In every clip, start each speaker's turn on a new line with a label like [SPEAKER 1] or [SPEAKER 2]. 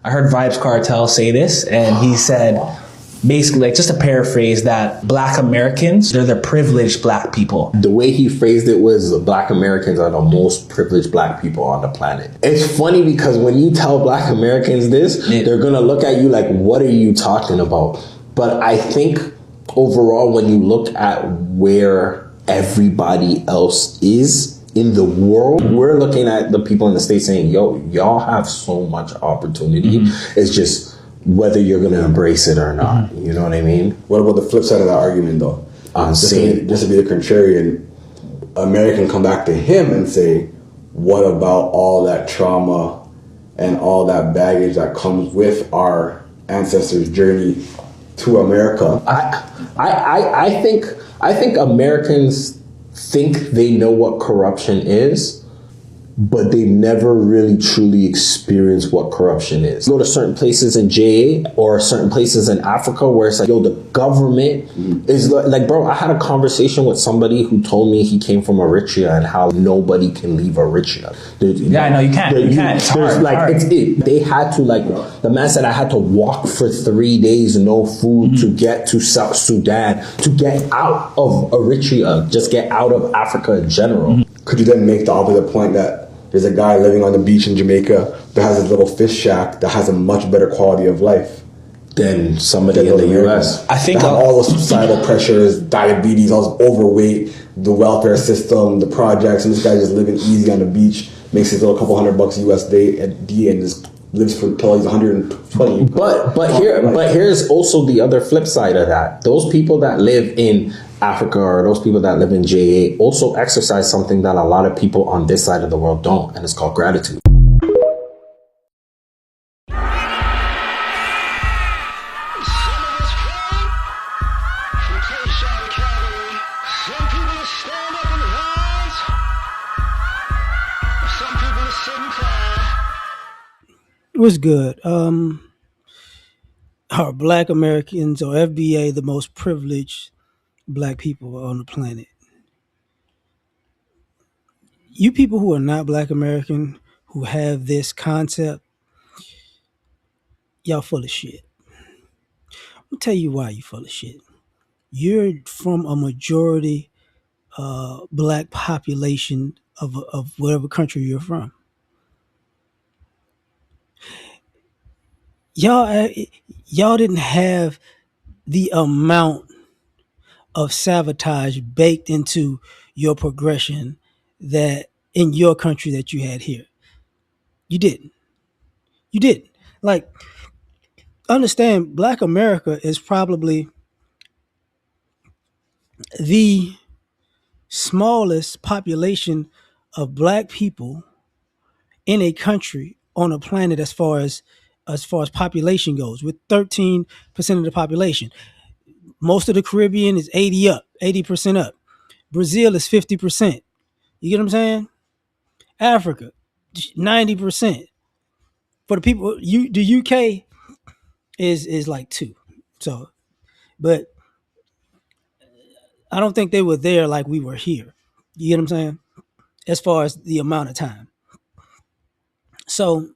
[SPEAKER 1] I heard Vibes Cartel say this, and he said, basically, like, just to paraphrase, that Black Americans, they're the privileged Black people.
[SPEAKER 2] The way he phrased it was Black Americans are the most privileged Black people on the planet. It's funny because when you tell Black Americans this, they're going to look at you like, what are you talking about? But I think overall, when you look at where everybody else is in the world, we're looking at the people in the States saying, yo, y'all have so much opportunity. It's just whether you're going to embrace it or not. You know what I mean?
[SPEAKER 3] What about the flip side of that argument, though? Just to be the contrarian, American come back to him and say, what about all that trauma and all that baggage that comes with our ancestors' journey to America?
[SPEAKER 2] I think Americans think they know what corruption is, but they never really truly experience what corruption is. Go to certain places in JA or certain places in Africa where it's like, yo, the government is like, bro, I had a conversation with somebody who told me he came from Eritrea and how nobody can leave Eritrea.
[SPEAKER 1] I know you can't. You can't. It's hard.
[SPEAKER 2] They had to, like, the man said I had to walk for 3 days, no food, to get to South Sudan, to get out of Eritrea, just get out of Africa in general.
[SPEAKER 3] Could you then make the opposite point that there's a guy living on the beach in Jamaica that has his little fish shack that has a much better quality of life
[SPEAKER 2] than somebody in the US?
[SPEAKER 3] I think all those societal pressures, diabetes, all this overweight, the welfare system, the projects, and this guy just living easy on the beach, makes his little couple $100 USD and just lives for until he's 120.
[SPEAKER 2] But here's also the other flip side of that. Those people that live in Africa or those people that live in JA also exercise something that a lot of people on this side of the world don't, and it's called gratitude.
[SPEAKER 4] What's good? Are Black Americans or FBA the most privileged Black people on the planet? You people who are not Black American, who have this concept, y'all full of shit. I'll tell you why you full of shit. You're from a majority Black population of whatever country you're from. Y'all didn't have the amount of sabotage baked into your progression that in your country that you had here. You didn't. Like, understand, Black America is probably the smallest population of Black people in a country on a planet as far as population goes, with 13% of the population. Most of the Caribbean is 80% up. Brazil is 50%. You get what I'm saying? Africa, 90%. For the people, the UK is like 2. So, but I don't think they were there like we were here. You get what I'm saying? As far as the amount of time. So,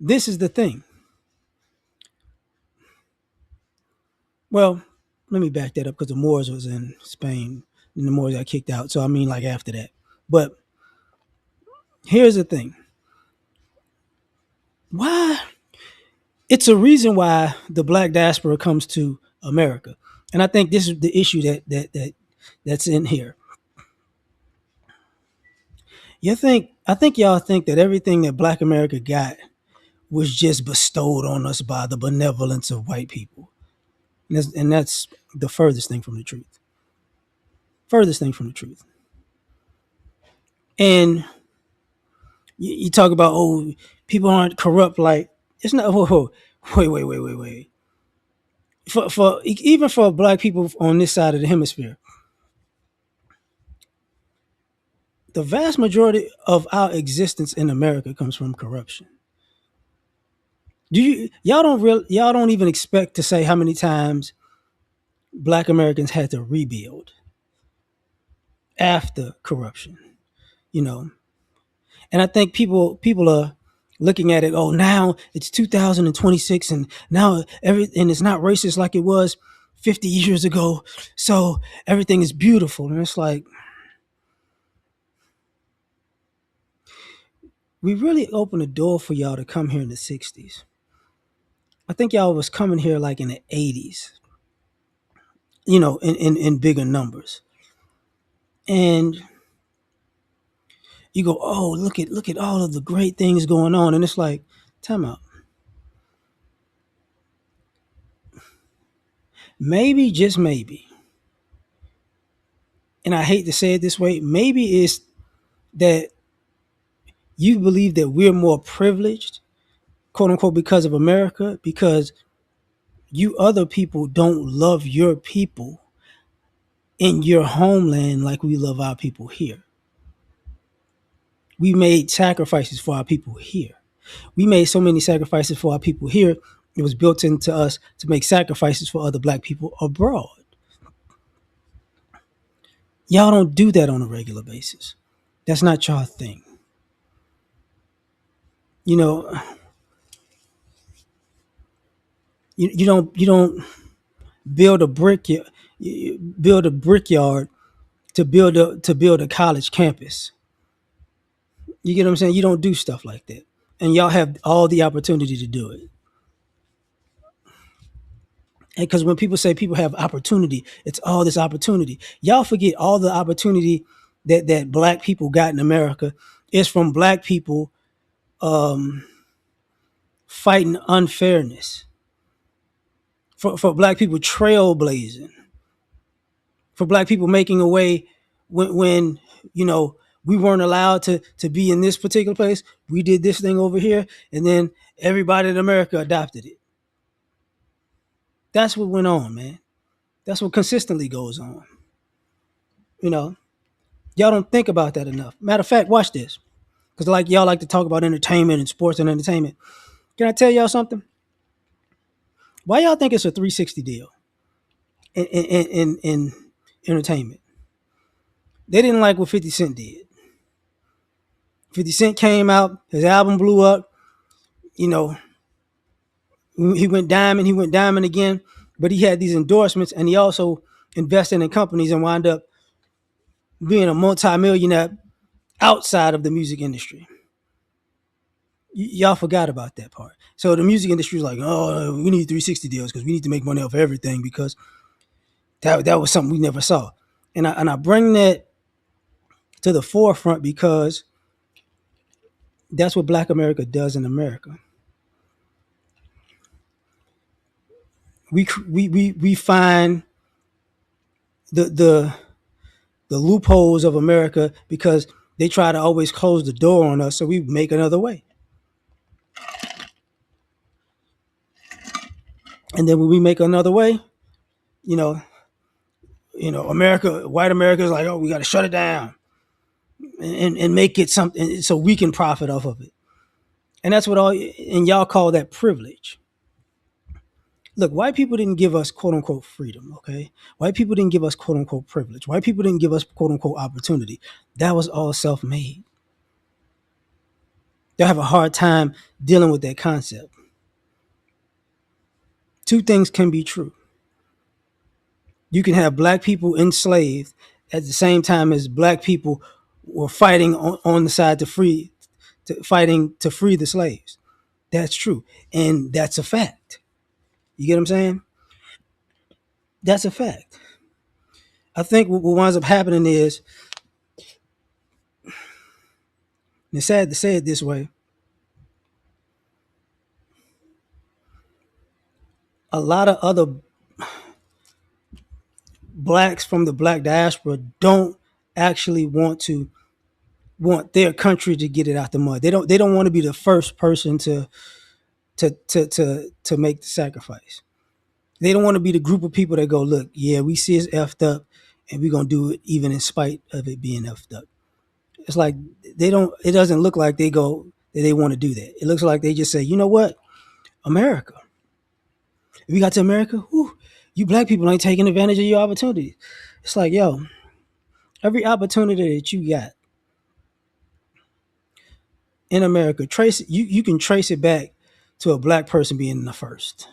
[SPEAKER 4] this is the thing. Well, let me back that up because the Moors was in Spain and the Moors got kicked out. So, I mean, like after that. But here's the thing. Why? It's a reason why the Black diaspora comes to America. And I think this is the issue that's in here. I think y'all think that everything that Black America got was just bestowed on us by the benevolence of white people. And that's the furthest thing from the truth. And you talk about, oh, people aren't corrupt. Like, it's not. Wait. For even for Black people on this side of the hemisphere, the vast majority of our existence in America comes from corruption. Y'all don't even expect to say how many times Black Americans had to rebuild after corruption, you know. And I think people are looking at it, oh, now it's 2026 and now and it's not racist like it was 50 years ago. So everything is beautiful. And it's like, we really opened the door for y'all to come here in the 60s. I think y'all was coming here like in the 80s, in bigger numbers. And you go, oh, look at all of the great things going on. And it's like, time out. Maybe, just maybe, and I hate to say it this way, maybe it's that you believe that we're more privileged, quote unquote, because of America, because you other people don't love your people in your homeland like we love our people here. We made sacrifices for our people here. We made so many sacrifices for our people here. It was built into us to make sacrifices for other black people abroad. Y'all don't do that on a regular basis. That's not y'all thing. You know, you don't build a build a brickyard to build a college campus. You get what I'm saying? You don't do stuff like that. And y'all have all the opportunity to do it. And because when people say people have opportunity, it's all this opportunity. Y'all forget all the opportunity that black people got in America is from black people fighting unfairness, for black people trailblazing, for black people making a way when we weren't allowed to be in this particular place. We did this thing over here, and then everybody in America adopted it. That's what went on, man. That's what consistently goes on. You know, y'all don't think about that enough. Matter of fact, watch this. Because like y'all like to talk about entertainment and sports and entertainment. Can I tell y'all something? Why y'all think it's a 360 deal in entertainment? They didn't like what 50 Cent did. 50 Cent came out, his album blew up, you know, he went diamond again, but he had these endorsements and he also invested in companies and wound up being a multimillionaire outside of the music industry. Y'all forgot about that part. So the music industry is like, oh, we need 360 deals because we need to make money off everything because that was something we never saw. And I bring that to the forefront because that's what Black America does in America. We find the loopholes of America because they try to always close the door on us, so we make another way. And then when we make another way, you know, white America is like, oh, we got to shut it down and make it something so we can profit off of it. And that's what and y'all call that privilege. Look, white people didn't give us quote unquote freedom, okay? White people didn't give us quote unquote privilege. White people didn't give us quote unquote opportunity. That was all self-made. Y'all have a hard time dealing with that concept. Two things can be true. You can have black people enslaved at the same time as black people were fighting on the side fighting to free the slaves. That's true. And that's a fact. You get what I'm saying? That's a fact. I think what winds up happening is, and it's sad to say it this way, a lot of other blacks from the black diaspora don't actually want their country to get it out the mud. They don't want to be the first person to make the sacrifice. They don't want to be the group of people that go, look, yeah, we see it's effed up and we're gonna do it even in spite of it being effed up. It's like it doesn't look like they go that they want to do that. It looks like they just say, you know what? America. If we got to America, whew, you black people ain't taking advantage of your opportunities. It's like, yo, every opportunity that you got, in America, you can trace it back to a black person being the first.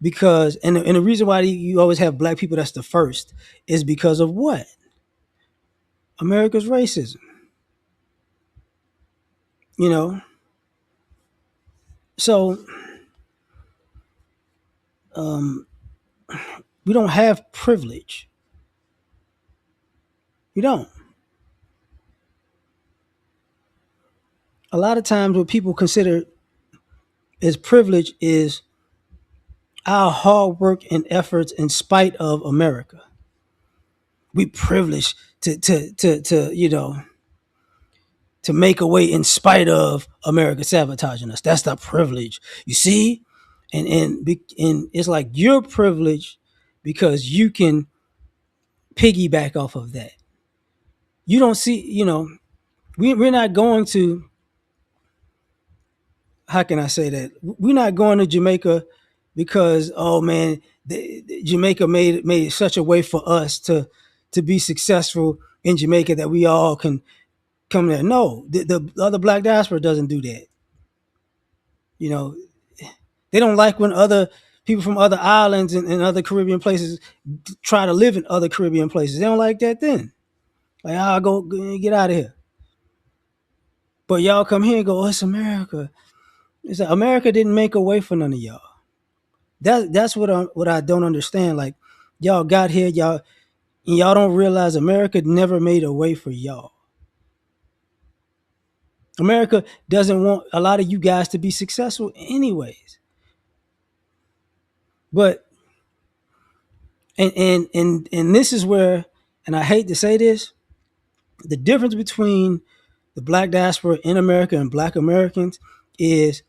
[SPEAKER 4] Because and the reason why you always have black people that's the first is because of what? America's racism. You know, so we don't have privilege. We don't. A lot of times, what people consider as privilege is our hard work and efforts in spite of America. We privileged to make a way in spite of America sabotaging us. That's the privilege, you see, and it's like you're privileged because you can piggyback off of that. You don't see, we're not going to. How can I say that? We're not going to Jamaica because oh man, Jamaica made such a way for us to be successful in Jamaica that we all can come there. No, the other black diaspora doesn't do that. You know, they don't like when other people from other islands and other Caribbean places try to live in other Caribbean places. They don't like that then. Like, I'll go get out of here. But y'all come here and go, oh, it's America. It's like America didn't make a way for none of y'all. That's what I don't understand. Like, y'all got here, y'all don't realize America never made a way for y'all. America doesn't want a lot of you guys to be successful anyways. But and this is where, and I hate to say this, the difference between the black diaspora in America and black Americans is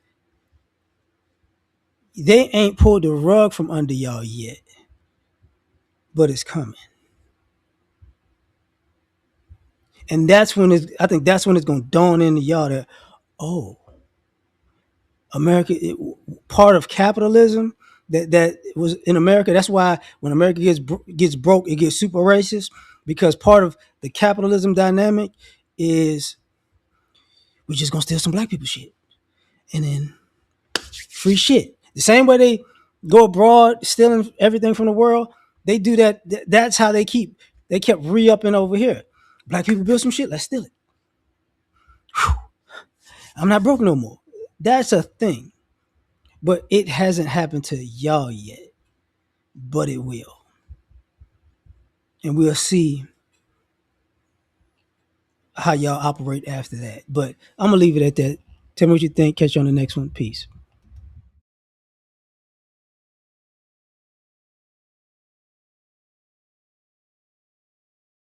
[SPEAKER 4] they ain't pulled the rug from under y'all yet, but it's coming. And I think that's when it's going to dawn into y'all that, oh, America, part of capitalism that was in America. That's why when America gets broke, it gets super racist, because part of the capitalism dynamic is we're just gonna steal some black people shit and then free shit. The same way they go abroad stealing everything from the world, they do that. That's how they kept re-upping over here. Black people build some shit, let's steal it. Whew. I'm not broke no more. That's a thing. But it hasn't happened to y'all yet. But it will. And we'll see how y'all operate after that. But I'm going to leave it at that. Tell me what you think. Catch you on the next one. Peace.